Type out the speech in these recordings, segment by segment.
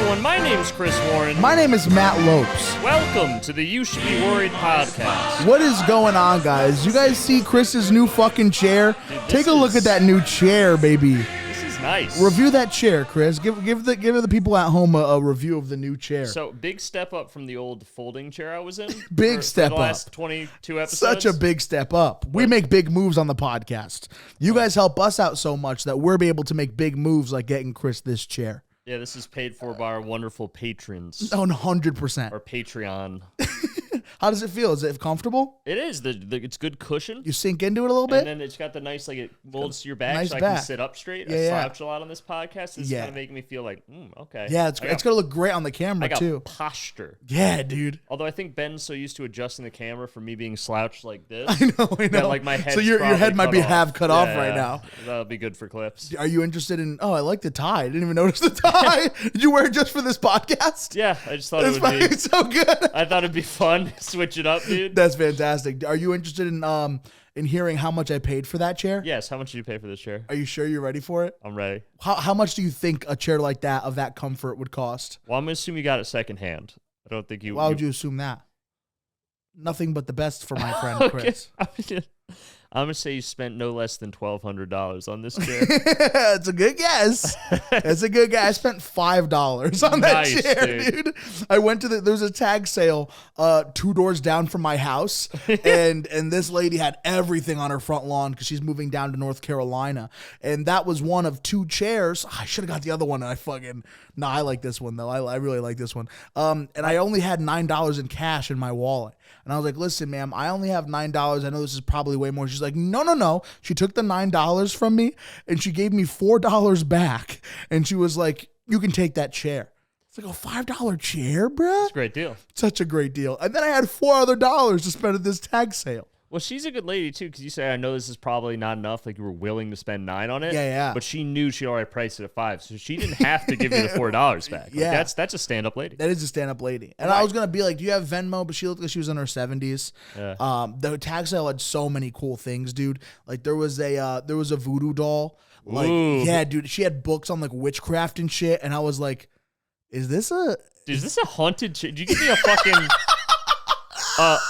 everyone, my name's Chris Warren. My name is Matt Lopes. Welcome to the You Should Be Worried podcast. What is going on, guys? You guys see Chris's new fucking chair? Dude, Take a look at that new chair, baby. This is nice. Review that chair, Chris. Give the people at home a review of the new chair. So, big step up from the old folding chair I was in. Big step for the last up. 22 episodes. Such a big step up. We make big moves on the podcast. You guys help us out so much that we're able to make big moves like getting Chris this chair. Yeah, this is paid for by our wonderful patrons. 100%. Our Patreon. How does it feel? Is it comfortable? It is. It's good cushion. You sink into it a little bit? And then it's got the nice, like, it molds to your back nice so I back. can sit up straight. Yeah, I yeah. slouch a lot on this podcast. It's kind of making me feel like, okay. Yeah, it's going to look great on the camera, I got too. posture. Yeah, dude. Although I think Ben's so used to adjusting the camera for me being slouched like this. I know. That, like, my head's so your head might be half cut off right yeah. now. That'll be good for clips. Are you interested in? Oh, I like the tie. I didn't even notice the tie. Did you wear it just for this podcast? Yeah, I just thought It's it would be so good. I thought it'd be fun. Switch it up, dude. That's fantastic. Are you interested in hearing how much I paid for that chair? Yes. How much did you pay for this chair? Are you sure you're ready for it? I'm ready. How much do you think a chair like that of that comfort would cost? Well, I'm gonna assume you got it secondhand. I don't think you. Why would you assume that? Nothing but the best for my friend Okay. Chris. I'm gonna say you spent no less than $1,200 on this chair. It's a good guess. It's a good guess. I spent $5 on that Nice, chair, dude. I went to there was a tag sale 2 doors down from my house, and this lady had everything on her front lawn because she's moving down to North Carolina, and that was one of 2 chairs. I should have got the other one, and I like this one though. I really like this one. And I only had $9 in cash in my wallet. And I was like, listen, ma'am, I only have $9. I know this is probably way more. She's like, no. She took the $9 from me and she gave me $4 back. And she was like, you can take that chair. It's like a $5 chair, bruh. It's a great deal. Such a great deal. And then I had $4 other to spend at this tag sale. Well, she's a good lady too, because you say I know this is probably not enough. Like you were willing to spend $9 on it. Yeah. But she knew she already priced it at $5, so she didn't have to give you the $4 back. Like, Yeah. that's a stand-up lady. That is a stand-up lady. And Right. I was going to be like, do you have Venmo? But she looked like she was in her 70s. Yeah. The tag sale had so many cool things, dude. Like there was a voodoo doll. Like, Ooh. yeah, dude. She had books on like witchcraft and shit. And I was like, is this a... Dude, is this a haunted chair? Did you give me a fucking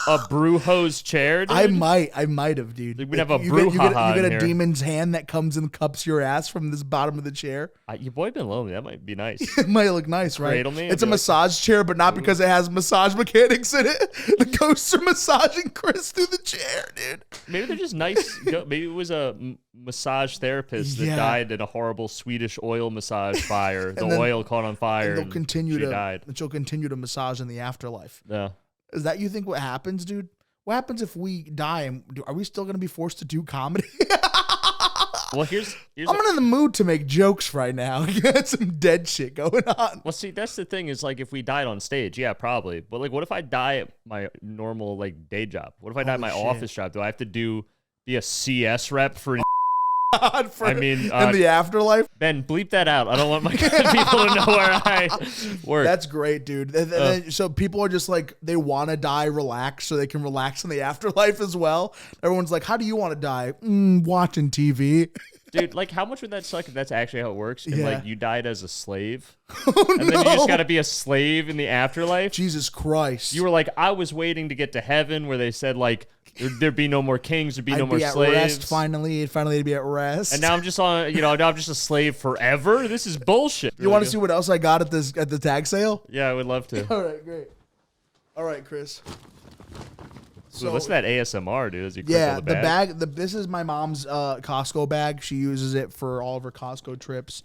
a brew hose chair, dude? I might have, dude. Like, we'd have a you get brouhaha in a here. demon's hand that comes and cups your ass from this bottom of the chair. Your boy been lonely. That might be nice. It might look nice, right? Cradle me and It's a be like, massage chair, but not because it has massage mechanics in it. The ghosts are massaging Chris through the chair, dude. Maybe they're just nice. Maybe it was a massage therapist that Yeah. died in a horrible Swedish oil massage fire. The then- oil caught on fire. And they'll continue she to died. and she'll continue to massage in the afterlife. Yeah. Is that you think what happens, dude? What happens if we die? And are we still going to be forced to do comedy? Well, here's I'm in the mood to make jokes right now. Got some dead shit going on. well, see, that's the thing is like if we died on stage, yeah, probably. But like, what if I die at my normal like day job? What if I die at my Holy shit. office job? Do I have to be a CS rep for? I mean, in the afterlife. Ben, bleep that out. I don't want my people to know where I work. That's great, dude. So people are just like, they want to die relaxed so they can relax in the afterlife as well. Everyone's like, how do you want to die? Watching TV. Dude, like, how much would that suck if that's actually how it works? And, Yeah. like, you died as a slave, Oh, and then you just got to be a slave in the afterlife? Jesus Christ. You were like, I was waiting to get to heaven where they said, like, there'd be no more kings, there'd be no I'd more be at slaves. rest finally. Finally, to be at rest. And now I'm just on, now I'm just a slave forever? This is bullshit. you want to see what else I got at the tag sale? Yeah, I would love to. All right, great. All right, Chris. So, listen to that ASMR, dude, as you click Yeah, on the bag. This is my mom's Costco bag. She uses it for all of her Costco trips.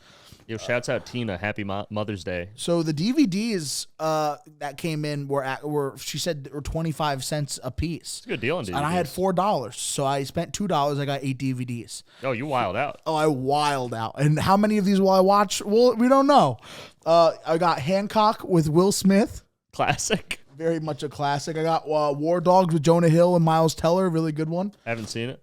Yo, shouts out Tina. Happy Mother's Day. So the DVDs that came in were she said were 25 cents a piece. It's a good deal on DVDs. And I had $4, so I spent $2. I got 8 DVDs. Oh, you wild out. Oh, I wild out. And how many of these will I watch? Well, we don't know. I got Hancock with Will Smith. Classic. Very much a classic. I got War Dogs with Jonah Hill and Miles Teller. Really good one. I haven't seen it.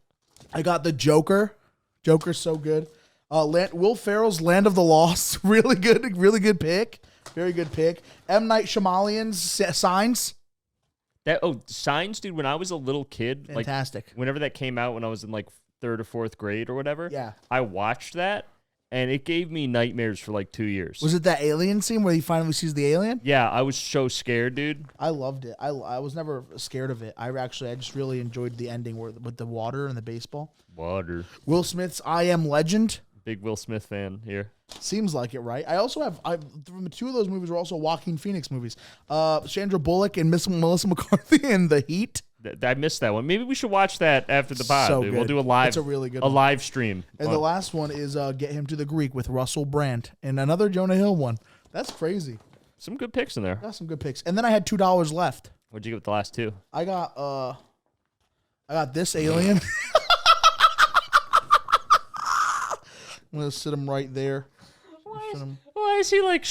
I got the Joker. Joker's so good. Will Ferrell's Land of the Lost. Really good pick. Very good pick. M. Night Shyamalan's Signs. Signs, dude, when I was a little kid, Fantastic. like whenever that came out when I was in like 3rd or 4th grade or whatever, Yeah. I watched that and it gave me nightmares for like 2 years. Was it that alien scene where he finally sees the alien? Yeah, I was so scared, dude. I loved it. I was never scared of it. I just really enjoyed the ending with the water and the baseball. Water. Will Smith's I Am Legend. Big Will Smith fan here. Seems like it, right? I also have from 2 of those movies were also Joaquin Phoenix movies. Sandra Bullock and Melissa McCarthy in The Heat. I missed that one. Maybe we should watch that after the pod. So Dude. good. We'll do a live. It's a really good live stream. And the last one is Get Him to the Greek with Russell Brand and another Jonah Hill one. That's crazy. Some good picks in there. Got some good picks. And then I had $2 left. What'd you get with the last 2? I got this alien. I'm gonna sit him right there. Why is he like?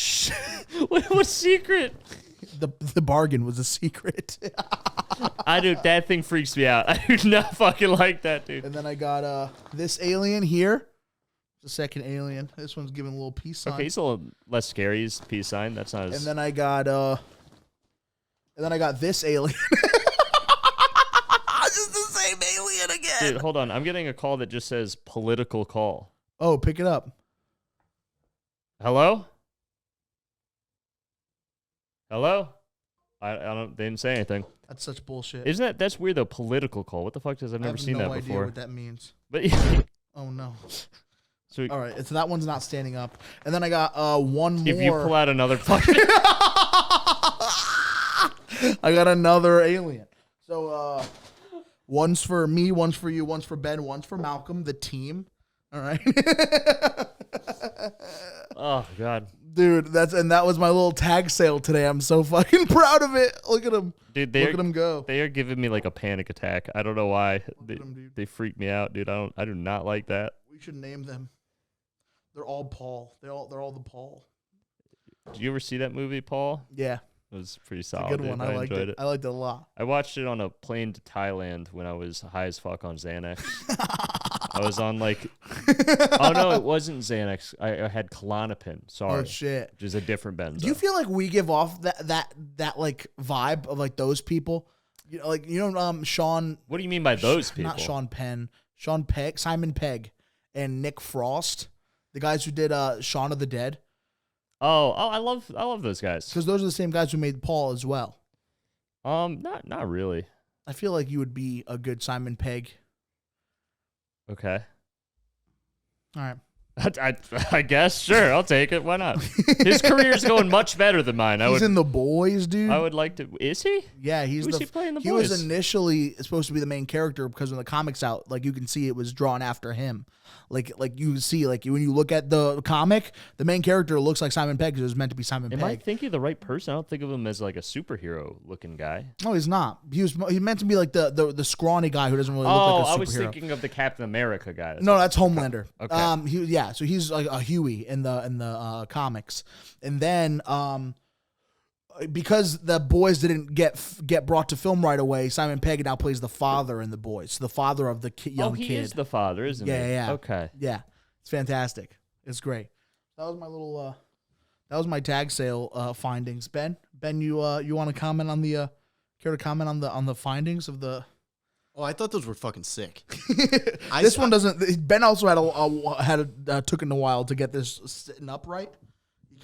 What secret? The bargain was a secret. That thing freaks me out. I do not fucking like that, dude. And then I got this alien here. The second alien. This one's giving a little peace sign. Okay, he's a little less scary. He's peace sign. That's not as. And then I got this alien. Just the same alien again. Dude, hold on. I'm getting a call that just says political call. Oh, pick it up. Hello? Hello? I don't. They didn't say anything. That's such bullshit. That's weird though? Political call. What the fuck does I've never seen that before? I have no idea what that means. But oh no. So all right, so that one's not standing up. And then I got one more. If you pull out another fucking I got another alien. So one's for me, one's for you, one's for Ben, one's for Malcolm, the team. All right. Oh god. Dude, that was my little tag sale today. I'm so fucking proud of it. Look at him. Dude, look at him go. They are giving me like a panic attack. I don't know why. They freak me out, dude. I do not like that. We should name them. They're all Paul. They're all the Paul. Did you ever see that movie, Paul? Yeah. It was pretty solid. It's a good one. I liked enjoyed it. I liked it a lot. I watched it on a plane to Thailand when I was high as fuck on Xanax. I was on like, oh no, it wasn't Xanax. I had Klonopin. Sorry. Oh shit. Which is a different benzo. Do you feel like we give off that like vibe of like those people? Sean. What do you mean by those people? Not Sean Penn. Sean Pegg, Simon Pegg, and Nick Frost, the guys who did Shaun of the Dead. Oh, I love those guys. Because those are the same guys who made Paul as well. Not really. I feel like you would be a good Simon Pegg. Okay. All right. I guess, sure, I'll take it. Why not? His career's going much better than mine. He's in The Boys, dude. I would like to. Is he? Yeah, Who's he playing The Boys? He was initially supposed to be the main character because when the comic's out, like you can see it was drawn after him. Like you see, like when you look at the comic, the main character looks like Simon Pegg because it was meant to be Simon Pegg. Am I thinking of the right person? I don't think of him as like a superhero looking guy. No, he's not. He's meant to be like the scrawny guy who doesn't really look like a superhero. I was thinking of the Captain America guy. That's Homelander. Okay. So he's like a Huey in the comics, and then because the boys didn't get brought to film right away, Simon Pegg now plays the father in The Boys, the father of the young kid. He is the father, isn't he? Yeah. Okay. Yeah, it's fantastic. It's great. That was my little. That was my tag sale findings. Ben, you want to comment on the? Care to comment on the findings of the? Oh, I thought those were fucking sick. This one doesn't. Ben also took it a while to get this sitting upright.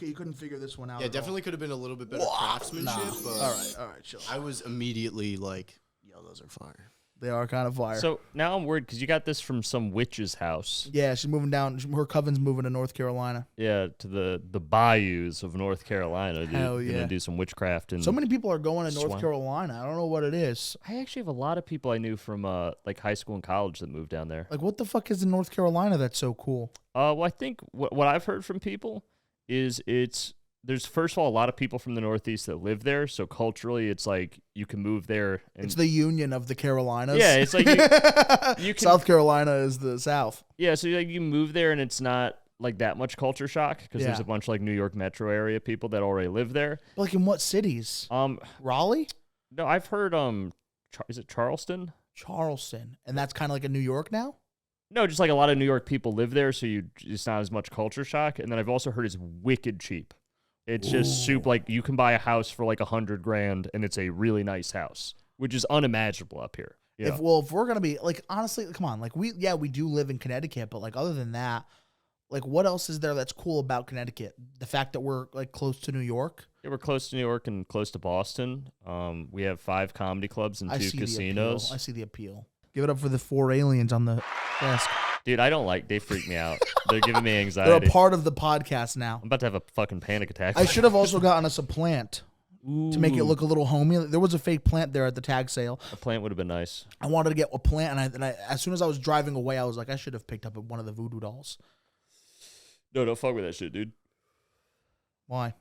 You couldn't figure this one out. Yeah, definitely could have been a little bit better craftsmanship. But All right, chill. I was immediately like, yo, those are fire. They are kind of fire. So now I'm worried because you got this from some witch's house. Yeah, she's moving down. Her coven's moving to North Carolina. Yeah, to the bayous of North Carolina. Dude. Hell yeah. Gonna do some witchcraft and so many people are going to North Carolina. I don't know what it is. I actually have a lot of people I knew from like high school and college that moved down there. Like, what the fuck is in North Carolina that's so cool? Well, I think what I've heard from people is there's first of all a lot of people from the Northeast that live there, so culturally it's like you can move there. And it's the union of the Carolinas. Yeah, it's like you can, South Carolina is the South. Yeah, so like you move there and it's not like that much culture shock because there's a bunch of like New York metro area people that already live there. But like in what cities? Raleigh? No, I've heard is it Charleston? Charleston, and that's kind of like a New York now. No, just like a lot of New York people live there, so it's not as much culture shock. And then I've also heard it's wicked cheap. It's just super, like you can buy a house for like $100,000 and it's a really nice house, which is unimaginable up here. Yeah. If we're gonna be like, honestly, come on, like we do live in Connecticut, but like other than that, Like, what else is there that's cool about Connecticut? The fact that we're like close to New York. Yeah, we're close to New York and close to Boston. We have 5 comedy clubs and 2 casinos. I see the appeal. Give it up for the 4 aliens on the desk. Dude, I don't like. They freak me out. They're giving me They're anxiety. a part of the podcast now. I'm about to have a fucking panic attack. I should have also gotten us a plant to make it Ooh. look a little homey. There was a fake plant there at the tag sale. A plant would have been nice. I wanted to get a plant, and I as soon as I was driving away, I was like, I should have picked up one of the voodoo dolls. No, don't fuck with that shit, dude. Why?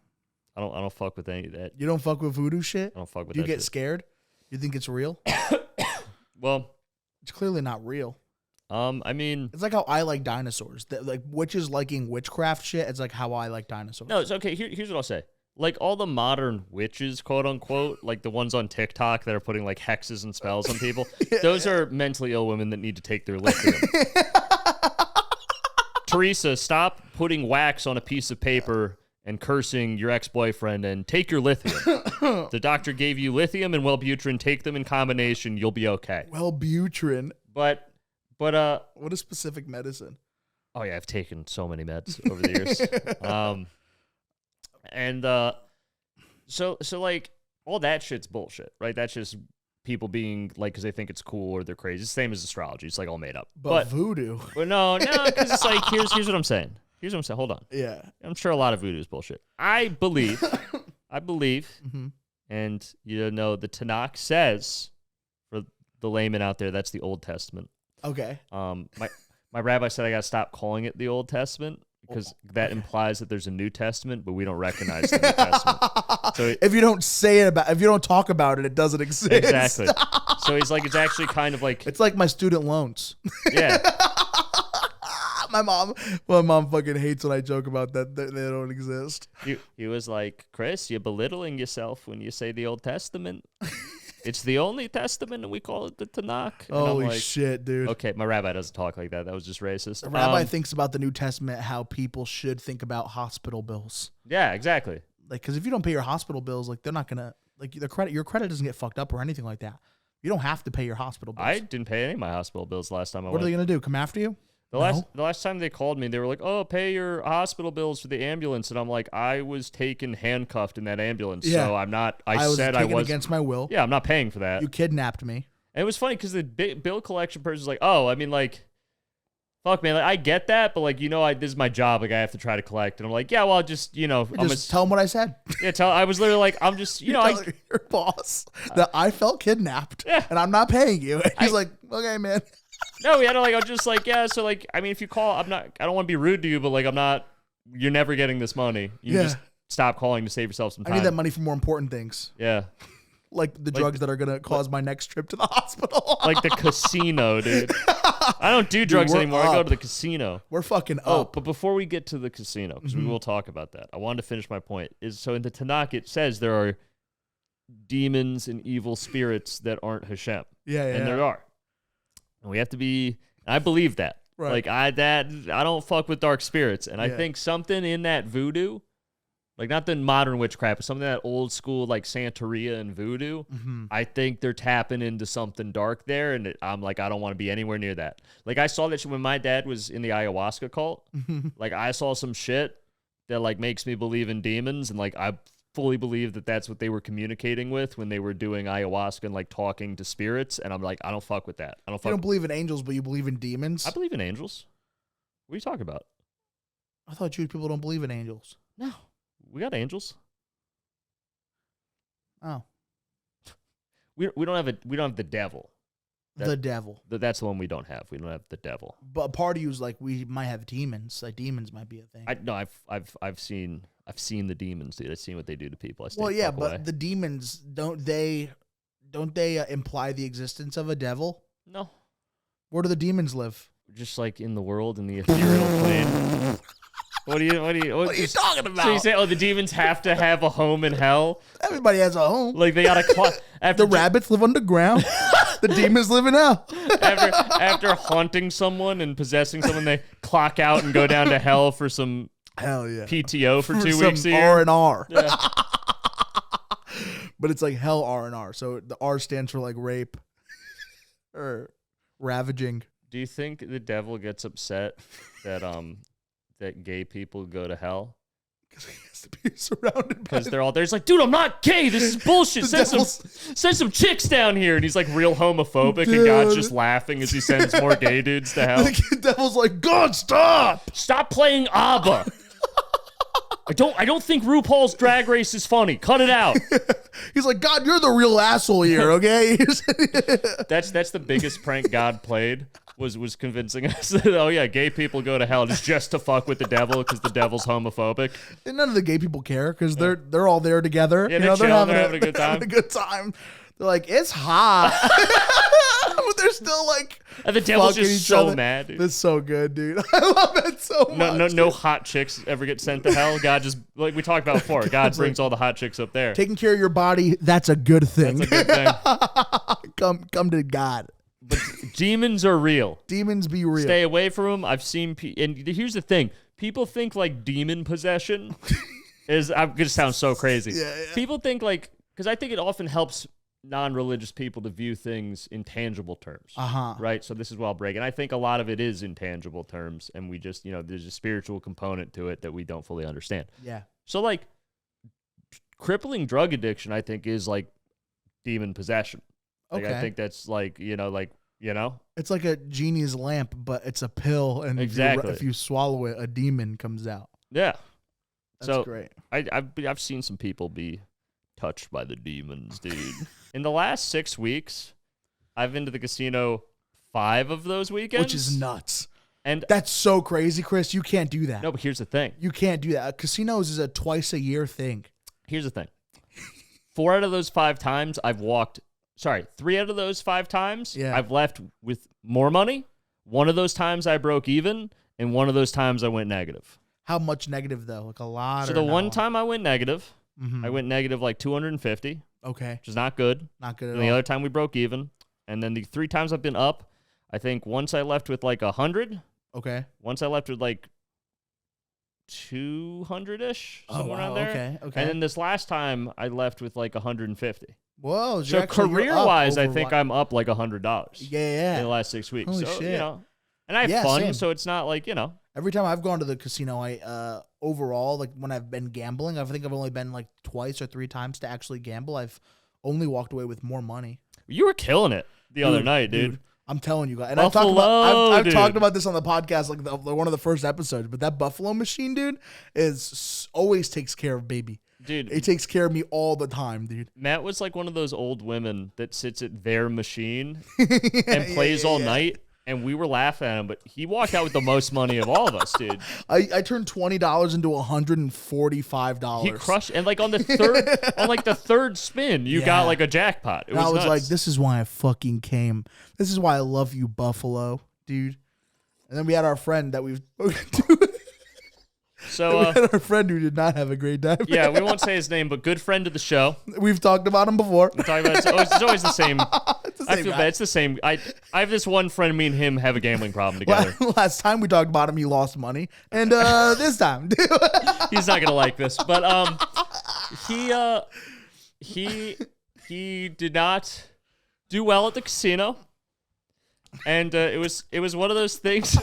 I don't fuck with any of that. You don't fuck with voodoo shit? I don't fuck with Do you that get shit. scared? You think it's real? Well, It's clearly not real. I mean, It's like how I like dinosaurs. Like witches liking witchcraft shit. It's like how I like dinosaurs. no, it's okay. Here's what I'll say. Like all the modern witches, quote unquote, like the ones on TikTok that are putting like hexes and spells on people, those are mentally ill women that need to take their lithium. Teresa, stop putting wax on a piece of paper and cursing your ex-boyfriend and take your lithium. The doctor gave you lithium and Wellbutrin. Take them in combination. You'll be okay. Wellbutrin. But What a specific medicine. oh yeah, I've taken so many meds over the years. So like all that shit's bullshit, right? That's just people being like, because they think it's cool or they're crazy. It's the same as astrology. It's like all made up. But voodoo. But no, because it's like, here's what I'm saying. Here's what I'm saying. Hold on. Yeah. I'm sure a lot of voodoo is bullshit. I believe, Mm-hmm. and you know, the Tanakh says, for the layman out there, that's the Old Testament. Okay. My rabbi said I got to stop calling it the Old Testament because that implies that there's a New Testament, but we don't recognize the New Testament. So If you don't say it about, if you don't talk about it, it doesn't exist. exactly. So he's like, it's actually kind of like, It's like my student loans. yeah. my mom fucking hates when I joke about that. They don't exist. He was like, Chris, you're belittling yourself when you say the Old Testament. It's the only testament, and we call it the Tanakh. And I'm Holy like, shit, dude. okay, my rabbi doesn't talk like that. That was just racist. A rabbi thinks about the New Testament how people should think about hospital bills. Yeah, exactly. Like, because if you don't pay your hospital bills, like they're not gonna like your credit doesn't get fucked up or anything like that. You don't have to pay your hospital bills. I didn't pay any of my hospital bills last time I What went. are they gonna do? Come after you? The last time they called me, they were like, "Oh, pay your hospital bills for the ambulance," and I'm like, "I was taken handcuffed in that ambulance, Yeah. so I'm not." I was said taken I was against my will. Yeah, I'm not paying for that. You kidnapped me. And it was funny because the bill collection person was like, "Oh, I mean, like, fuck, man, like, I get that, but like, you know, this is my job. Like, I have to try to collect." And I'm like, "Yeah, well, just Tell them what I said. yeah, I was literally like, I'm just, you know, Tell your boss that I felt kidnapped and I'm not paying you." And he's like, "Okay, man." No, we had to like, I was just like, yeah. So like, I mean, if you call, I don't want to be rude to you, but like, you're never getting this money. You Yeah. just stop calling to save yourself some time. I need that money for more important things, Yeah. like the drugs that are gonna cause my next trip to the hospital. Like the casino, dude. I don't do drugs we're anymore. I go up. to the casino. We're fucking Oh, up. but before we get to the casino, because we will talk about that, I wanted to finish my point. So in the Tanakh, it says there are demons and evil spirits that aren't Hashem. Yeah, yeah. And there are. And we have to be, I believe that. Right. Like, I don't fuck with dark spirits. And I Yeah. think something in that voodoo, like not the modern witchcraft, but something that old school, like Santeria and voodoo, I think they're tapping into something dark there. And I'm like, I don't want to be anywhere near that. Like, I saw that shit when my dad was in the ayahuasca cult. Like, I saw some shit that, like, makes me believe in demons. And, like, I fully believe that that's what they were communicating with when they were doing ayahuasca and, like, talking to spirits. And I'm like, I don't fuck with that. I don't You fuck don't believe in angels, but you believe in demons. I believe in angels. What are you talking about? I thought Jewish people don't believe in angels. No. We got angels. Oh, We don't have the devil. the devil. That's the one we don't have. We don't have the devil. But a part of you is like, we might have demons. Like demons might be a thing. I've seen the demons, dude. I've seen what they do to people. I stay Well, the yeah, fuck but away. the demons don't they imply the existence of a devil? No. Where do the demons live? Just like in the world, in the ethereal plane. What are you talking about? So you say, oh, the demons have to have a home in hell? Everybody has a home. Like they gotta after The rabbits live underground. The demons live in hell. after haunting someone and possessing someone, they clock out and go down to hell for some Hell yeah. PTO for 2 some weeks a year. R&R. Yeah. But it's like hell R&R. So the R stands for like rape or ravaging. Do you think the devil gets upset that that gay people go to hell? Because he has to be surrounded by Because they're all there. He's like, dude, I'm not gay. This is bullshit. Send some chicks down here. And he's like real homophobic, and God's just laughing as he sends more gay dudes to hell. The devil's like, God, stop! Stop playing ABBA. I don't think RuPaul's Drag Race is funny. Cut it out. He's like, God, you're the real asshole here, okay? That's the biggest prank God played. Was convincing us that, oh yeah, gay people go to hell just to fuck with the devil because the devil's homophobic. And none of the gay people care because they're all there together. Yeah, they're having a good time. Having a good time. They're like, it's hot. But they're still like, and the devil's fucking just each so other. mad, dude. That's so good, dude. I love it so much. No hot chicks ever get sent to hell. God just, like we talked about before, God brings all the hot chicks up there. Taking care of your body, that's a good thing. That's a good thing. Come to God. But demons are real. Demons be real. Stay away from them. I've seen, and here's the thing: people think like demon possession is. I'm gonna sound so crazy. Yeah. People think like, because I think it often helps non-religious people to view things in tangible terms. Right. So this is what I'll break, and I think a lot of it is in tangible terms, and we just, there's a spiritual component to it that we don't fully understand. Yeah. So like, crippling drug addiction, I think, is like demon possession. Like, Okay. I think that's like, It's like a genie's lamp, but it's a pill, and Exactly. if you swallow it, a demon comes out. Yeah. That's great. I've seen some people be touched by the demons, dude. In the last 6 weeks, I've been to the casino 5 of those weekends. Which is nuts. And that's so crazy, Chris. You can't do that. No, but here's the thing. You can't do that. Casinos is a twice a year thing. Here's the thing. 4 out of those 5 times I've walked... Sorry, 3 out of those 5 times, I've left with more money. 1 of those times I broke even, and 1 of those times I went negative. How much negative, though? Like a lot? So the one time I went negative, I went negative like 250. Okay. Which is not good. Not good at all. all. The other time we broke even. And then the 3 times I've been up, I think once I left with like 100. Okay. Once I left with like 200-ish, somewhere around there. Okay. And then this last time I left with like 150. Whoa. So career-wise, I think I'm up like $100. Yeah. In the last 6 weeks. Holy so, shit. And I have fun, same. so it's not like, Every time I've gone to the casino, I overall, like when I've been gambling, I think I've only been like twice or 3 times to actually gamble. I've only walked away with more money. You were killing it the other night, dude. I'm telling you guys. And Buffalo, I've talked about this on the podcast, like one of the first episodes, but that Buffalo machine, dude, always takes care of baby. Dude. It takes care of me all the time, dude. Matt was like one of those old women that sits at their machine and plays all night. And we were laughing at him, but he walked out with the most money of all of us, dude. I turned $20 into $145. He crushed, and like on the third spin, you got like a jackpot. It was I was nuts. like, this is why I fucking came. This is why I love you, Buffalo, dude. And then we had our friend that we've spoken to. So we had our friend who did not have a great time. Yeah, we won't say his name, but good friend of the show. We've talked about him before. It's always the same. I feel guy. bad. It's the same. I have this one friend. Me and him have a gambling problem together. Last time we talked about him, he lost money, and this time, he's not gonna like this. But he did not do well at the casino. And it was one of those things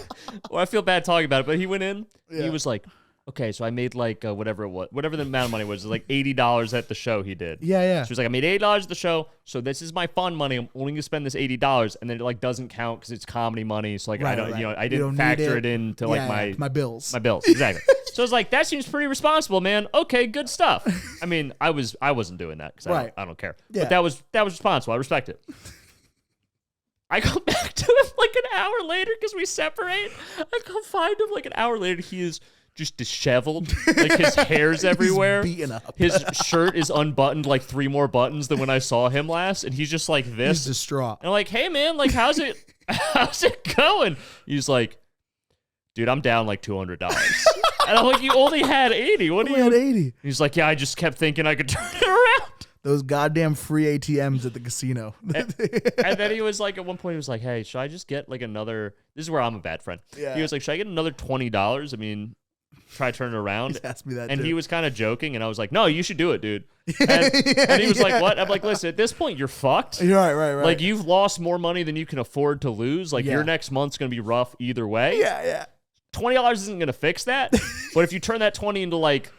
where I feel bad talking about it, but he went in. He was like, okay, so I made like whatever the amount of money was, like $80 at the show he did. Yeah. So he's like, I made $80 at the show, so this is my fun money. I'm only gonna spend this $80, and then it like doesn't count because it's comedy money. So like I don't, I didn't factor it into like my bills. My bills, exactly. So I was like, that seems pretty responsible, man. Okay, good stuff. I mean, I wasn't doing that because I don't care. Yeah. But that was responsible. I respect it. I go back to him like an hour later because we separate. I go find him like an hour later. He is just disheveled. Like his hair's everywhere. He's beaten up. His shirt is unbuttoned like 3 more buttons than when I saw him last. And he's just like this. He's distraught. And I'm like, hey man, like how's it going? He's like, dude, I'm down like $200. And I'm like, you only had 80. What do you had 80? He's like, yeah, I just kept thinking I could turn it around. Those goddamn free ATMs at the casino. And then he was like, at one point, he was like, hey, should I just get like another? This is where I'm a bad friend. Yeah. He was like, should I get another $20? I mean, try to turn it around. He's asked me that and too. he was kind of joking, and I was like, no, you should do it, dude. And he was like, what? I'm like, listen, at this point, you're fucked. You're right. Like, you've lost more money than you can afford to lose. Like, your next month's going to be rough either way. Yeah. $20 isn't going to fix that. But if you turn that 20 into like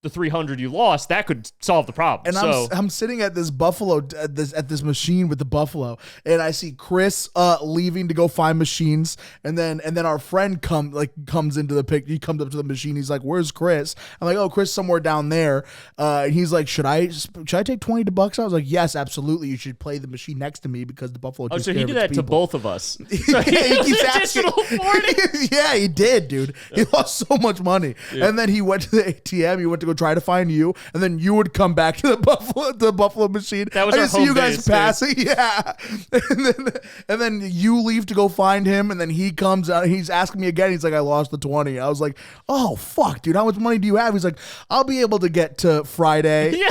the 300 you lost, that could solve the problem. And so I'm sitting at this buffalo at this machine with the buffalo, and I see Chris leaving to go find machines, and then our friend comes into the pic. He comes up to the machine. He's like, "Where's Chris?" I'm like, "Oh, Chris somewhere down there." And he's like, "Should I take $20 I was like, "Yes, absolutely. You should play the machine next to me because the buffalo." so he care did of that its to people." both of us. Yeah, So he keeps an asking. additional 40. Yeah, he did, dude. He lost so much money. And then he went to the ATM. He went to go try to find you, and then you would come back to the buffalo machine. That was I our just see you home guys base, passing. Yeah. And then you leave to go find him, and then he comes out. He's asking me again. He's like, "I lost the 20." I was like, "Oh fuck, dude, how much money do you have?" He's like, "I'll be able to get to Friday." Yeah.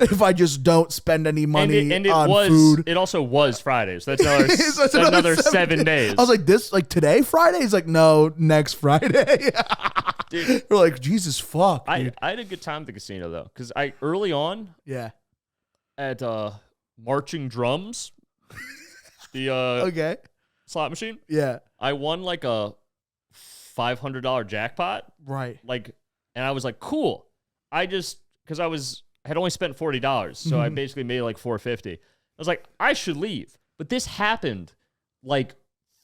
If I just don't spend any money and it on was food. it also was Friday, so that's another, So it's another 7 days. I was like, "This like today Friday?" He's like, "No, next Friday." Dude, We're like, Jesus fuck, dude. I had a good time at the casino though, because I early on Yeah. at marching drums, the Okay. slot machine, Yeah. I won like a $500 jackpot, Right. like, and I was like, cool. Because I had only spent $40, so I basically made like $450. I was like, I should leave, but this happened like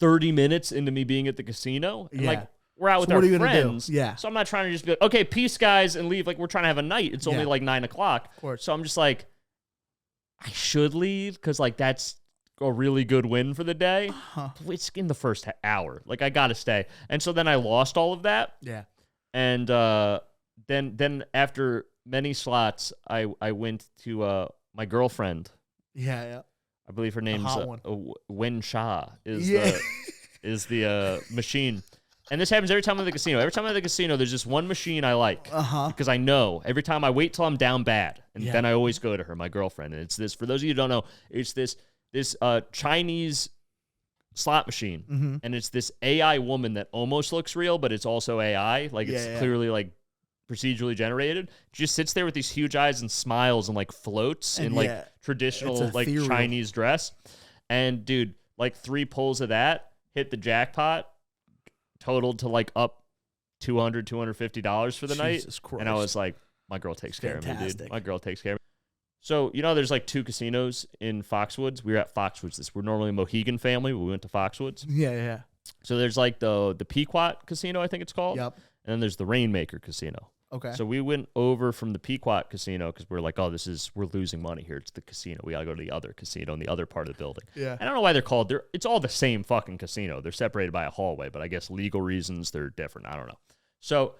30 minutes into me being at the casino, and Yeah. like we're out with So our what are you gonna do? friends. Yeah. So I'm not trying to just be like, okay, peace, guys, and leave. Like we're trying to have a night. It's only Yeah. like 9 o'clock. Of course. So I'm just like, I should leave because like that's a really good win for the day. It's in the first hour. Like I gotta stay. And so then I lost all of that. Yeah. And then after many slots, I went to my girlfriend. Yeah. Yeah. I believe her name's hot one. Wen Sha is Yeah. the machine. And this happens every time I'm at the casino. Every time I'm at the casino, there's just one machine I like. Because I know every time I wait till I'm down bad. And Yeah. then I always go to her, my girlfriend. And it's this, for those of you who don't know, it's this Chinese slot machine. And it's this AI woman that almost looks real, but it's also AI. Like it's clearly like procedurally generated. She just sits there with these huge eyes and smiles and like floats in like traditional like ethereal. Chinese dress. And dude, like 3 pulls of that hit the jackpot, totaled to like up $250 for the night. Jesus Christ. And I was like, my girl takes care of me, dude. Fantastic. My girl takes care of me. So, you know, there's like 2 casinos in Foxwoods. We were at Foxwoods. We're normally a Mohegan family, but we went to Foxwoods. Yeah. Yeah. So there's like the Pequot Casino, I think it's called. Yep. And then there's the Rainmaker Casino. Okay. So we went over from the Pequot Casino because we're like, oh, we're losing money here. It's the casino. We got to go to the other casino in the other part of the building. Yeah. I don't know why they're called. It's all the same fucking casino. They're separated by a hallway, but I guess legal reasons they're different. I don't know. So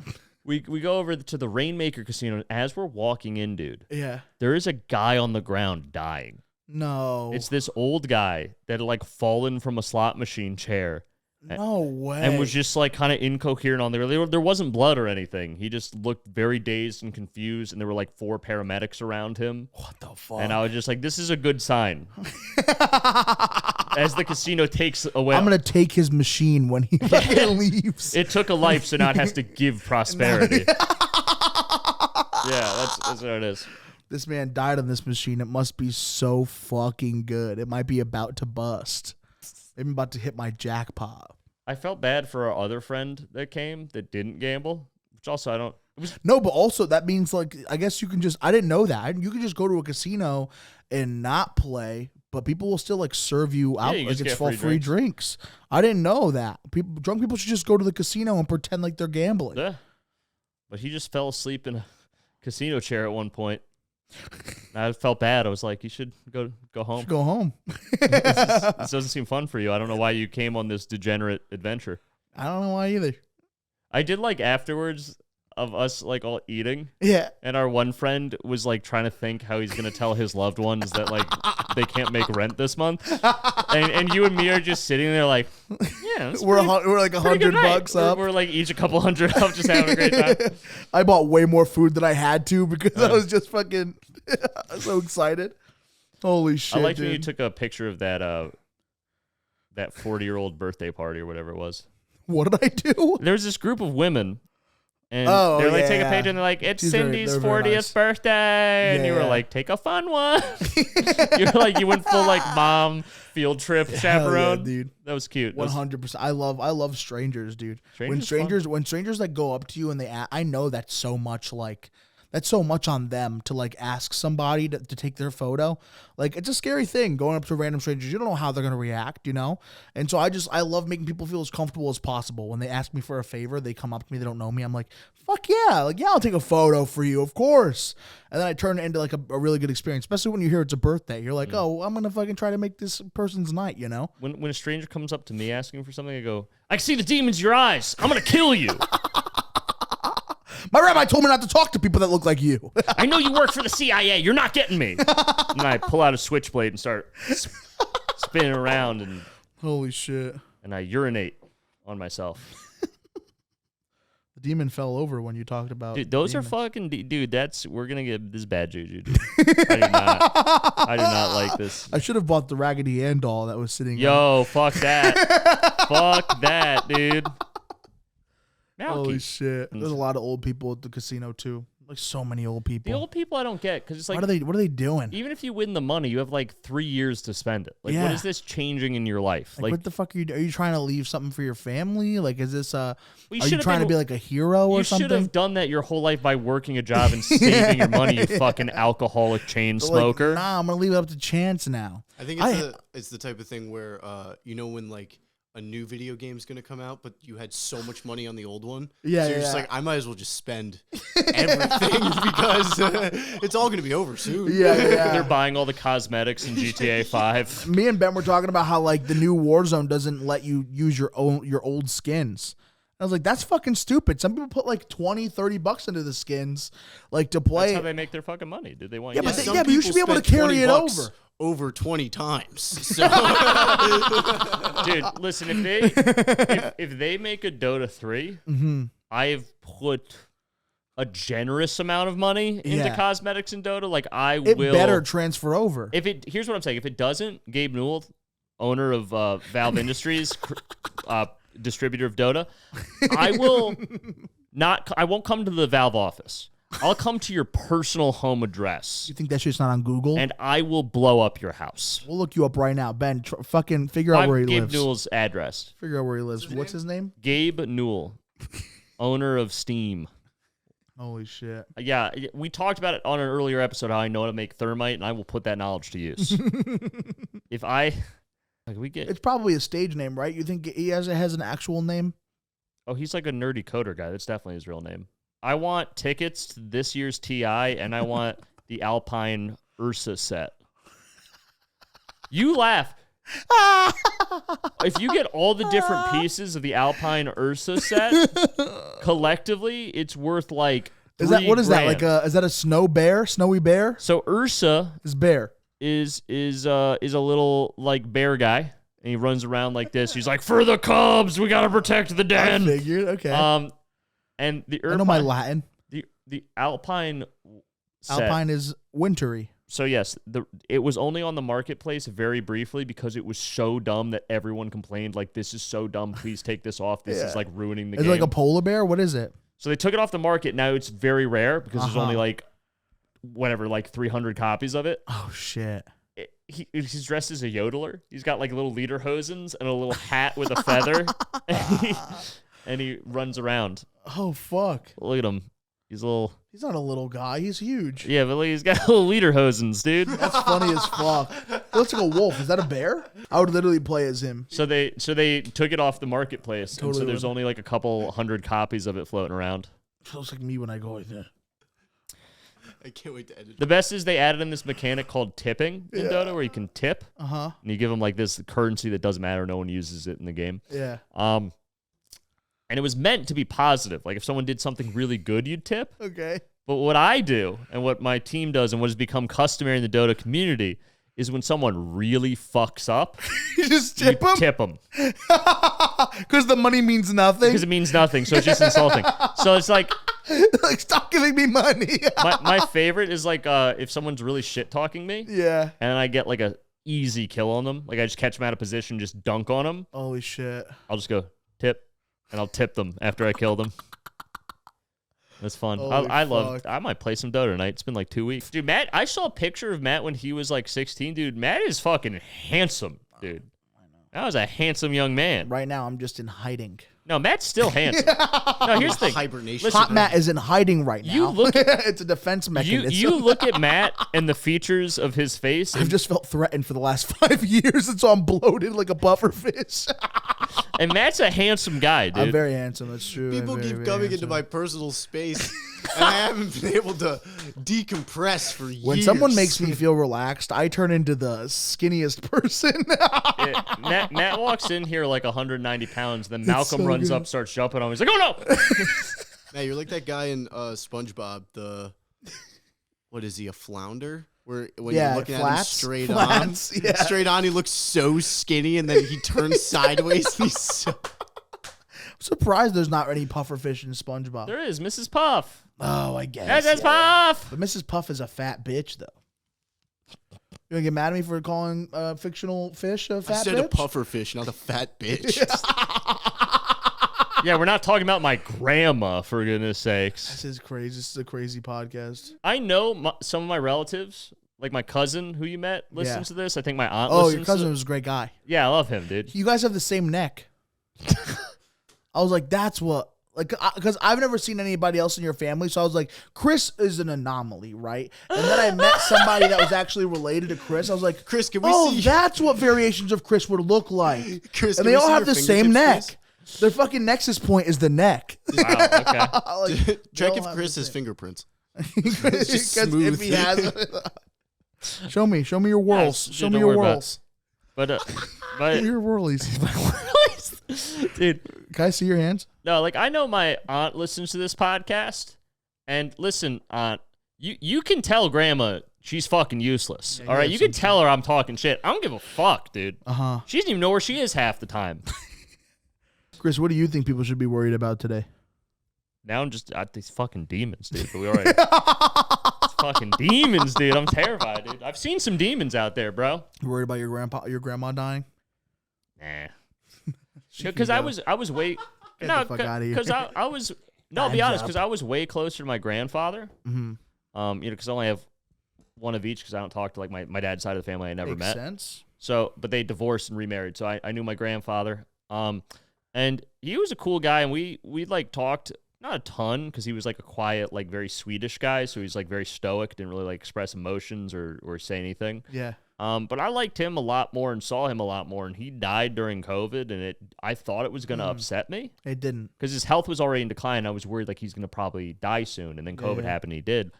we go over to the Rainmaker Casino. And as we're walking in, dude, Yeah. there is a guy on the ground dying. No. It's this old guy that had like fallen from a slot machine chair. No way. And was just like kind of incoherent on there. There wasn't blood or anything. He just looked very dazed and confused, and there were like 4 paramedics around him. What the fuck? And I was just like, this is a good sign. As the casino takes away. I'm gonna take his machine when he fucking leaves. It took a life, so now it has to give prosperity. Yeah, that's what it is. This man died on this machine. It must be so fucking good. It might be about to bust. I'm about to hit my jackpot. I felt bad for our other friend that came that didn't gamble, which also I don't. It was, No, but also that means like I guess you can just. I didn't know that. You can just go to a casino and not play, but people will still like serve you out you like just it's get for free drinks. I didn't know that. Drunk people should just go to the casino and pretend like they're gambling. yeah. But he just fell asleep in a casino chair at one point. I felt bad. I was like, you should go home. Should go home. This doesn't seem fun for you. I don't know why you came on this degenerate adventure. I don't know why either. I did like afterwards of us like all eating, Yeah. and our one friend was like trying to think how he's gonna tell his loved ones that like they can't make rent this month, and you and me are just sitting there like, yeah, that's We're like pretty good night. $100 up. We're like each a couple hundred up, just having a great time. I bought way more food than I had to because I was just fucking so excited. Holy shit! I liked dude. when you took a picture of that 40-year-old birthday party or whatever it was. What did I do? There was this group of women, And Oh, they're like, yeah, take a yeah. picture, and they're like, it's They're Cindy's very 40th nice. birthday. And you were Yeah. like, take a fun one. You were like, you went full like mom field trip Hell chaperone. yeah, dude. That was cute. That was- 100%. I love strangers, dude. Strangers When strangers like go up to you and I know that's so much on them to like ask somebody to take their photo. Like it's a scary thing going up to random strangers. You don't know how they're gonna react, you know? And so I love making people feel as comfortable as possible. When they ask me for a favor, they come up to me, they don't know me. I'm like, fuck yeah, like yeah, I'll take a photo for you, of course. And then I turn it into like a really good experience, especially when you hear it's a birthday. You're like, oh, I'm gonna fucking try to make this person's night, you know? when a stranger comes up to me asking for something, I go, I can see the demons in your eyes. I'm gonna kill you. My rabbi told me not to talk to people that look like you. I know you work for the CIA. You're not getting me. And I pull out a switchblade and start spinning around, and Holy shit. I urinate on myself. The demon fell over when you talked about Dude, those demons. are fucking dude. We're gonna get this bad juju. Dude. I do not like this. I should have bought the Raggedy Ann doll that was sitting. Yo, fuck that. Fuck that, dude. Holy Malky. shit! There's a lot of old people at the casino too. Like so many old people. The old people I don't get, because it's like, What are they doing? even if you win the money, you have like 3 years to spend it. Like, Yeah. what is this changing in your life? Like, what the fuck are you trying to leave something for your family? Like, is this Well, are you should've trying to been- be like a hero or you should something? have done that your whole life by working a job and saving your money, you fucking alcoholic chain Like, smoker. nah, I'm gonna leave it up to chance now. I think it's the type of thing where you know when like a new video game's gonna come out, but you had so much money on the old one. Yeah, so you're just like, I might as well just spend everything because it's all gonna be over soon. Yeah. They're buying all the cosmetics in GTA 5. Me and Ben were talking about how like the new Warzone doesn't let you use your old skins. I was like, that's fucking stupid. Some people put like $20-$30 into the skins, like to play. That's how they make their fucking money. Did they want Yeah, you but to- they- but you should be able to carry it over. Over 20 times. So Dude, listen, if they make a Dota 3, I've put a generous amount of money into Yeah. cosmetics in Dota. Like, I It will better transfer over. Here's what I'm saying. If it doesn't, Gabe Newell, owner of Valve Industries, distributor of Dota, I won't come to the Valve office. I'll come to your personal home address, You think that shit's not on Google? and I will blow up your house. We'll look you up right now, Ben. Fucking figure out where he Gabe lives. Newell's address. Figure out where he lives. What's his name? Gabe Newell, owner of Steam. Holy shit! Yeah, we talked about it on an earlier episode, how I know how to make thermite, and I will put that knowledge to use. It's probably a stage name, right? You think he has an actual name? Oh, he's like a nerdy coder guy. That's definitely his real name. I want tickets to this year's TI, and I want the Alpine Ursa set. You laugh. If you get all the different pieces of the Alpine Ursa set, collectively, it's worth like What is that? $3,000. Like is that a snowy bear? So Ursa It's bear. is a little like bear guy, and he runs around like this. He's like, for the cubs, we gotta protect the I den. figured. Okay. And the I know my Latin. the Alpine set. Alpine is wintry. So yes, it was only on the marketplace very briefly because it was so dumb that everyone complained, like, this is so dumb, please take this off. This is like ruining the Is game. it like a polar bear? What is it? So they took it off the market. Now it's very rare because there's only like 300 copies of it. Oh shit. He's dressed as a yodeler. He's got like little leaderhosens and a little hat with a feather. And he runs around. Oh fuck. Look at him. He's a little. He's not a little guy. He's huge. Yeah, but he's got little leaderhosens, dude. That's funny as fuck. It looks like a wolf. Is that a bear? I would literally play as him. So they took it off the marketplace, and so Totally there's would. only like a couple hundred copies of it floating around. It looks like me when I go like that. I can't wait to edit. The best is they added in this mechanic called tipping in Dota, where you can tip, Uh-huh. and you give them like this currency that doesn't matter. No one uses it in the game. Yeah. And it was meant to be positive. Like if someone did something really good, you'd tip. Okay. But what I do and what my team does and what has become customary in the Dota community is when someone really fucks up, You just you tip him? tip them Because the money means nothing? because it means nothing. So it's just insulting. So it's like Like, stop giving me money. my favorite is like if someone's really shit talking me Yeah. and I get like a easy kill on them. Like I just catch them out of position, just dunk on them. Holy shit. I'll just go tip and I'll tip them after I kill them. That's fun. Holy I love. fuck. I might play some Dota tonight. It's been like 2 weeks, dude. Matt, I saw a picture of Matt when he was like 16, dude. Matt is fucking handsome, dude. That was a handsome young man. Right now, I'm just in hiding. No, Matt's still handsome. No, here's the thing. Hibernation. Listen, Hot Matt is in hiding right now. You look it's a defense mechanism. You look at Matt and the features of his face. I've just felt threatened for the last 5 years, and so I'm bloated like a puffer fish. And Matt's a handsome guy, dude. I'm very handsome. That's true. People I'm very, keep very coming into handsome. my personal space, and I haven't been able to decompress for years. When someone makes me feel relaxed, I turn into the skinniest person. Yeah, Matt walks in here like 190 pounds. Then Malcolm so runs good. up, starts jumping on him. He's like, "Oh no!" Man, you're like that guy in SpongeBob. What is he? A flounder? Where when Yeah, you're looking flats, at him flats, yeah. straight on, he looks so skinny, and then he turns sideways. And he's so. I'm surprised there's not any puffer fish in SpongeBob. There is Mrs. Puff. Oh, I guess. Mrs. yeah. Puff. But Mrs. Puff is a fat bitch, though. You gonna get mad at me for calling fictional fish a I fat said bitch? a puffer fish, not a fat bitch. Yeah, we're not talking about my grandma, for goodness sakes. This is crazy. This is a crazy podcast. I know some of my relatives, like my cousin who you met, listens to this. I think my aunt Oh, listens your cousin to was a great guy. Yeah, I love him, dude. You guys have the same neck. I was like, that's what, like, because I've never seen anybody else in your family. So I was like, Chris is an anomaly, right? And then I met somebody that was actually related to Chris. I was like, Chris, can we oh, see? that's what variations of Chris would look like. Chris, And can they we all see have your the same fingertips, neck. Their fucking nexus point is the neck. Wow, okay. Like, they Check all if have Chris the has same- fingerprints. Because just smooth. if he has, show me your whirls. dude, Show me don't your worry about it. whirls. But, Show me your whirlies. dude, Can I see your hands? no, like I know my aunt listens to this podcast, and listen, aunt, you can tell grandma she's fucking useless. Yeah, All you right, have you can some tell her I'm talking shit. I don't give a fuck, dude. She doesn't even know where she is half the time. Chris, what do you think people should be worried about today? Now I'm just these fucking demons, dude. But we already it's fucking demons, dude. I'm terrified, dude. I've seen some demons out there, bro. You worried about your grandma dying? Nah, She because can I go. was way Get no, the fuck outta here. because I was no. I'll be Time's honest, up. because I was way closer to my grandfather. Mhm. Because I only have one of each because I don't talk to like my dad's side of the family I never Makes met. sense. So, but they divorced and remarried. So I knew my grandfather. And he was a cool guy, and we like talked not a ton because he was like a quiet, like very Swedish guy. So he's like very stoic, didn't really like express emotions or say anything. Yeah. But I liked him a lot more and saw him a lot more. And he died during COVID, and I thought it was gonna upset me It didn't. because his health was already in decline. I was worried like he's gonna probably die soon, and then COVID Yeah. happened. And he did,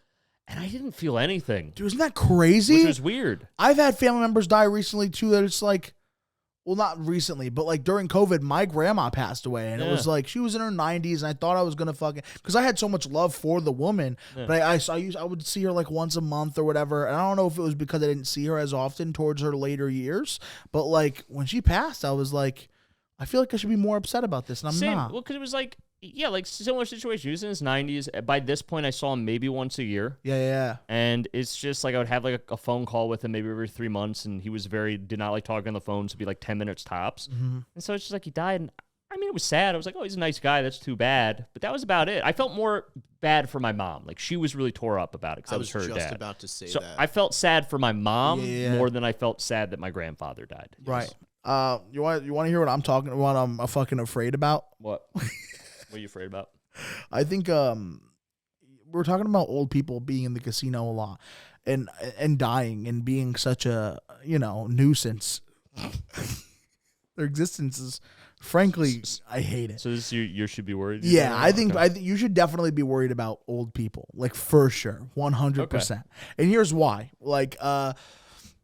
and I didn't feel anything, Dude, isn't that crazy? which was weird. I've had family members die recently too that it's like, well, not recently, but like during COVID, my grandma passed away, and it was Yeah. like she was in her 90s, and I thought I was gonna fucking, because I had so much love for the woman, Yeah. but I would see her like once a month or whatever, and I don't know if it was because I didn't see her as often towards her later years, but like when she passed, I was like, I feel like I should be more upset about this, and I'm Same. not. Well, because it was like, yeah, like similar situation. He was in his 90s. By this point, I saw him maybe once a year. Yeah. And it's just like I would have like a phone call with him maybe every 3 months. And he was did not like talking on the phone. So it'd be like 10 minutes tops. Mm-hmm. And so it's just like he died. And I mean, it was sad. I was like, oh, he's a nice guy. That's too bad. But that was about it. I felt more bad for my mom. Like she was really tore up about it because I that was was her just dad. about to say So that. I felt sad for my mom Yeah. more than I felt sad that my grandfather died. Right. You want to hear what I'm talking, what I'm fucking afraid about? What? What are you afraid about? I think we're talking about old people being in the casino a lot and dying and being such a, nuisance. Their existence is, frankly, I hate it. So this you should be worried. Yeah, I think Okay. you should definitely be worried about old people, like for sure, 100%. And here's why. Like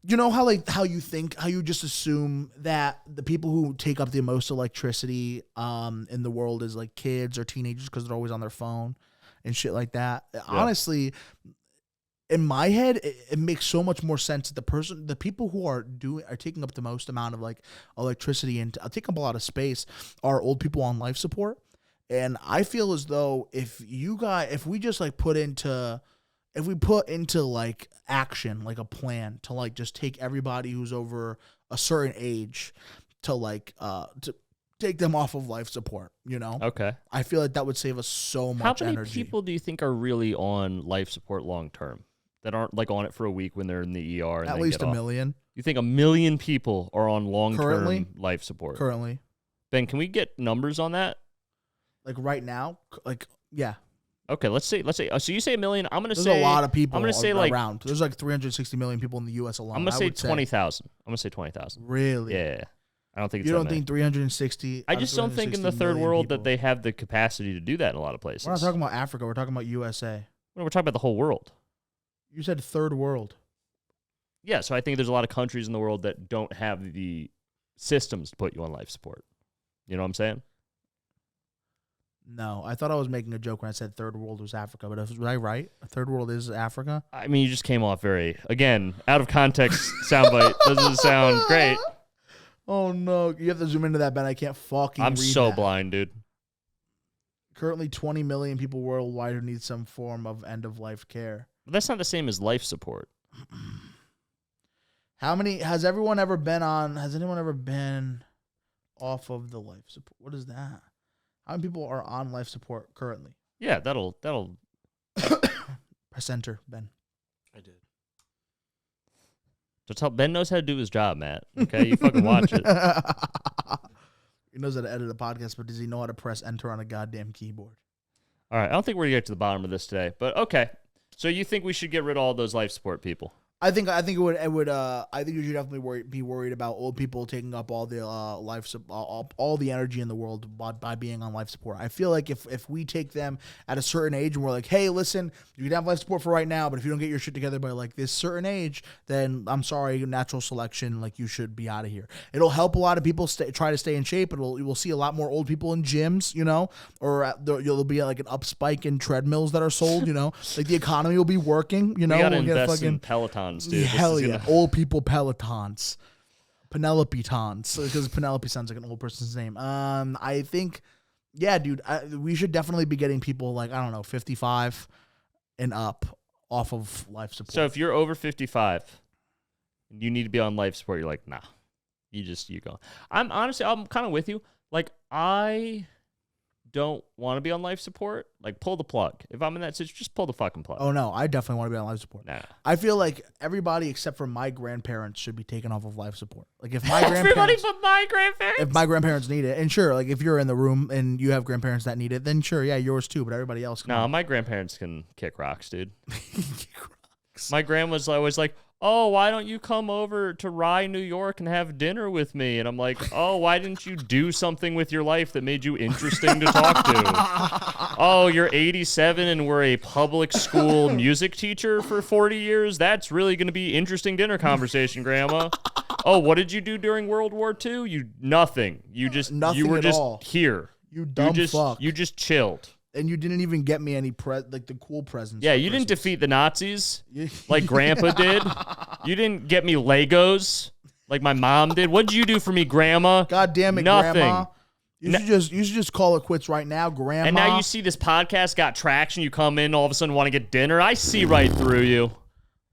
you know how you just assume that the people who take up the most electricity in the world is like kids or teenagers because they're always on their phone and shit like that. Yeah. Honestly, in my head, it makes so much more sense that the people who are taking up the most amount of like electricity and taking up a lot of space are old people on life support. And I feel as though if we just like put into like action, like a plan to like just take everybody who's over a certain age to like take them off of life support, Okay. I feel like that would save us so How much many energy. people do you think are really on life support long term that aren't like on it for a week when they're in the ER? And At then least get a off? million You think 1 million people are on long Currently? term life support? currently. Ben, can we get numbers on that? Like right now, yeah. Okay, let's say. So you say 1 million. I'm gonna There's say a lot of people. I'm gonna say like around. There's like 360 million people in the U.S. alone. I'm gonna I say would 20,000. I'm gonna say 20,000. Really? Yeah. I don't think it's You that don't many. think 360? I out of just don't think in the 360 third million world people- that they have the capacity to do that in a lot of places. We're not talking about Africa. We're talking about USA. We're talking about the whole world. You said third world. Yeah, so I think there's a lot of countries in the world that don't have the systems to put you on life support. You know what I'm saying? No, I thought I was making a joke when I said third world was Africa, but was I right? Third world is Africa? I mean, you just came off very, again, out of context soundbite. Doesn't sound great. Oh, no. You have to zoom into that, Ben. I can't fucking I'm read so that. blind, dude. Currently, 20 million people worldwide who need some form of end-of-life care. But that's not the same as life support. How many has anyone ever been off of the life support? What is that? How many people are on life support currently? Yeah, that'll. Press enter, Ben. I did. Just help. Ben knows how to do his job, Matt. Okay, you fucking watch it. He knows how to edit a podcast, but does he know how to press enter on a goddamn keyboard? All right, I don't think we're gonna get to the bottom of this today, but okay. So you think we should get rid of all those life support people? I think it would. I think you should definitely be worried about old people taking up all the all the energy in the world by being on life support. I feel like if we take them at a certain age and we're like, hey, listen, you can have life support for right now, but if you don't get your shit together by like this certain age, then I'm sorry, natural selection, like you should be out of here. It'll help a lot of people try to stay in shape. We'll see a lot more old people in gyms, or there'll be like an up spike in treadmills that are sold, like the economy will be working, We gotta we'll get a invest in fucking Pelotons, dude. hell This is yeah, gonna- old people Pelotons, Penelope Tons, because Penelope sounds like an old person's name. I think, yeah, dude, we should definitely be getting people like 55 and up off of life support. So if you're over 55, you need to be on life support. You're like, nah, you go. I'm kind of with you. Like, I don't want to be on life support. Like, pull the plug. If I'm in that situation, just pull the fucking plug. Oh no, I definitely want to be on life support. Nah. I feel like everybody except for my grandparents should be taken off of life support. Like if my Everybody grandparents, but my grandparents. if my grandparents need it, and sure, like if you're in the room and you have grandparents that need it, then sure, yeah, yours too. But everybody else, No, my grandparents can kick rocks, dude. My grandma's always like, oh, why don't you come over to Rye, New York and have dinner with me? And I'm like, oh, why didn't you do something with your life that made you interesting to talk to? Oh, you're 87 and we're a public school music teacher for 40 years? That's really going to be interesting dinner conversation, Grandma. Oh, what did you do during World War II? Nothing. You Nothing were at just all. here. You dumb fuck. You just chilled. And you didn't even get me any like the cool presents. Yeah, for you didn't Christmas. defeat the Nazis like Grandpa did. You didn't get me Legos like my mom did. What did you do for me, Grandma? God damn it, Nothing. Grandma. You should just call it quits right now, Grandma. And now you see this podcast got traction. You come in, all of a sudden want to get dinner. I see right through you.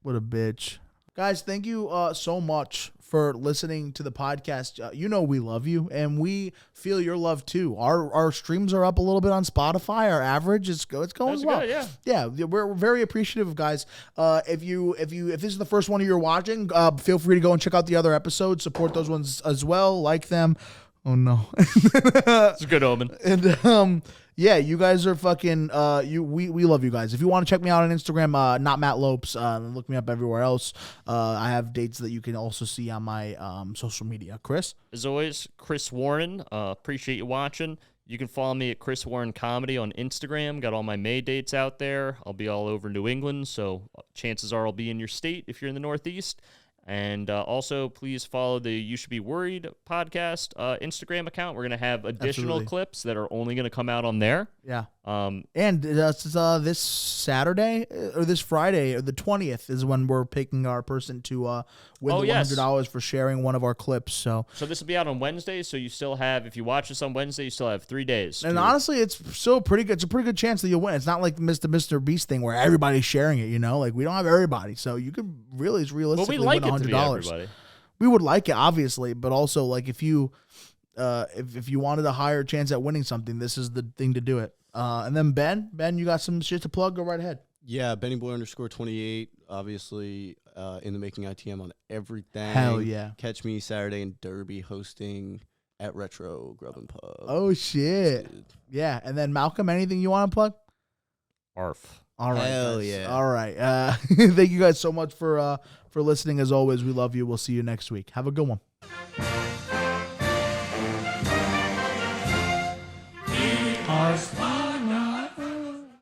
What a bitch. Guys, thank you so much for listening to the podcast. We love you, and we feel your love too. Our streams are up a little bit on Spotify. Our average it's going That's well. good, yeah. We're very appreciative, guys. If this is the first one you're watching, feel free to go and check out the other episodes. Support those ones as well. Like them. Oh no. It's a good omen. And yeah, you guys are fucking we love you guys. If you want to check me out on Instagram, not Matt Lopes, look me up everywhere else. I have dates that you can also see on my social media. Chris? As always, Chris Warren. Appreciate you watching. You can follow me at Chris Warren Comedy on Instagram. Got all my May dates out there. I'll be all over New England, so chances are I'll be in your state if you're in the Northeast. And also, please follow the You Should Be Worried podcast Instagram account. We're going to have additional Absolutely. clips that are only going to come out on there. Yeah. And this Saturday or this Friday or the 20th is when we're picking our person to win Oh, the yes. $100 for sharing one of our clips. So this will be out on Wednesday, so you still have, if you watch this on Wednesday, you still have 3 days. And to- honestly, it's still pretty good. It's a pretty good chance that you'll win. It's not like Mr. Beast thing where everybody's sharing it, Like we don't have everybody. So you could but realistically we like win it to be $100. everybody. We would like it, obviously, but also like if you if you wanted a higher chance at winning something, this is the thing to do it. And then Ben, you got some shit to plug? Go right ahead. Yeah, Benny Boy _28. Obviously, in the making ITM on everything. Hell yeah. Catch me Saturday in Derby hosting at Retro Grub and Pub. Oh shit. Dude. Yeah. And then Malcolm, anything you want to plug? Arf. All right. Hell guys. yeah. All right. Thank you guys so much for listening. As always, we love you. We'll see you next week. Have a good one. Arf.